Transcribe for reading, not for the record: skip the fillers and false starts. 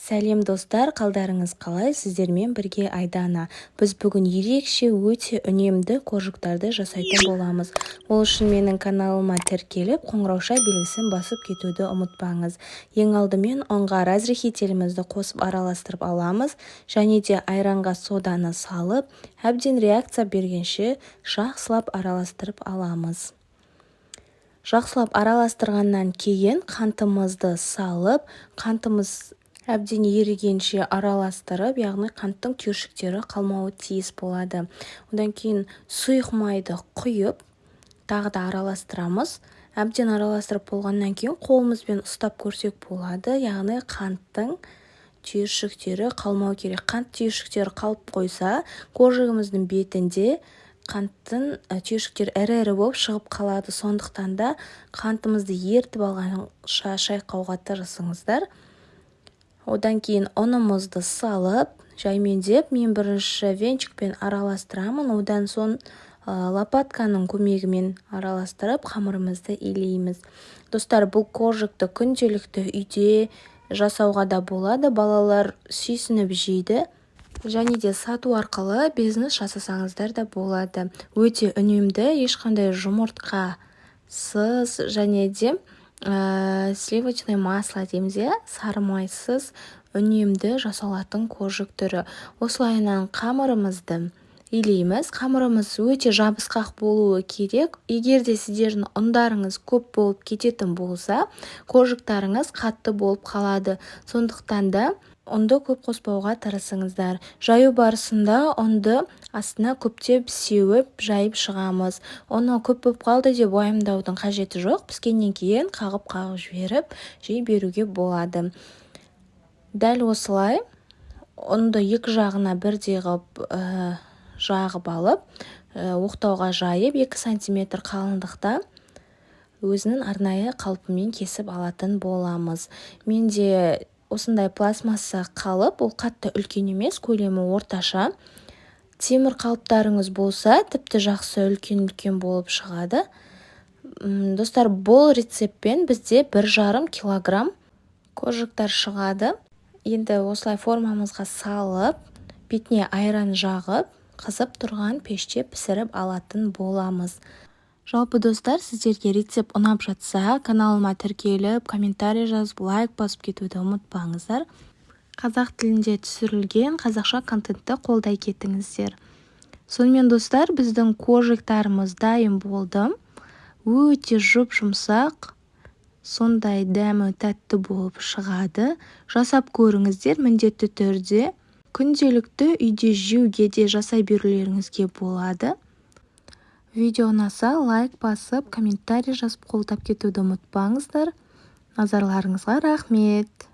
Сәлем достар, қалдарыңыз қалай? Сіздермен бірге Айдана. Біз бүгін ерекше өте үнемді қоржықтарды жасайтын боламыз. Ол үшін менің каналыма тіркеліп, қоңырауша белгісін басып кетуді ұмытпаңыз. Ең алдымен ұнға разрыхителімізді қосып араластырып аламыз, және де айранға соданы салып, әбден реакция бергенше жақсылап араластырып аламыз. Жақсылап араластырғаннан кейін қантымызды салып, қантымыз әбден ерігенше араластырып, яғни қанттың түйіршіктері қалмауы тиіс болады. Одан кейін сұйық майды құйып, тағы да араластырамыз. Әбден араластырып болғаннан кейін қолымызбен ұстап көрсек болады, яғни қанттың түйіршіктері қалмау керек. Қант түйіршіктері қалып қойса, қоржығымыздың бетінде қанттың түйіршіктері ірі-ірі болып шығып қалады. Сондықтан да қантымызды ертіп алғанша шайқауға тырысыңыздар. Одан кейін ұнымызды салып, жаймендеп, мен бірінші венчикпен араластырамын. Одан соң лопатканың көмегімен араластырып, қамырымызды илейміз. Достар, бұл қоржықты күнделікті үйде жасауға да болады. Балалар сүйсініп жейді. Және де сату арқылы бизнес жасасаңыздар да болады. Өте үнемді, ешқандай жұмыртқасыз және де сливочное масло дейміз, сары майсыз үнемді жасалатын қоржық түрі. Осылайынан қамырымызды илейміз. Қамырымыз өте жабысқақ болуы керек. Егер де сіздердің ұндарыңыз көп болып кететін болса, қоржықтарыңыз қатты болып қалады. Сондықтан да ұнды көп қоспауға тырысыңыздар. Жаю барысында ұнды астына көптеп сеуіп, жайып шығамыз. Оны көп болып қалды деп уайымдаудың қажеті жоқ. Піскеннен кейін қағып-қағып жіберіп, жей беруге болады. Дәл осылай ұнды екі жағына бірдей қылып жағып алып, оқтауға жайып 2 см қалыңдықта өзінің арнайы қалпымен кесіп алатын боламыз. Менде осындай пластмасса қалып, ол қатты үлкен емес, көлемі орташа. Темір қалыптарыңыз болса, тіпті жақсы үлкен болып шығады. Достар, бұл рецептпен бізде 1,5 килограмм қоржықтар шығады. Енді осылай формамызға салып, бетіне айран жағып, қызып тұрған пеште пісіріп алатын боламыз. Жалпы достар, сіздерге рецепт ұнап жатса, каналыма тіркеліп, комментарий жазып, лайк басып кетуді ұмытпаңыздар. Қазақ тілінде түсірілген қазақша контентті қолдай кетіңіздер. Сонымен достар, біздің қоржықтарымыз дайын болды. Өте жұп-жұмсақ, сондай дәмі тәтті болып шығады. Жасап көріңіздер, міндетті түрде. Күнделікті үйде жеуге де жасай берулеріңізге болады. Видео ұнаса, лайк басып, комментарий жазып қолдап кетуді ұмытпаңыздар. Назарларыңызға рахмет.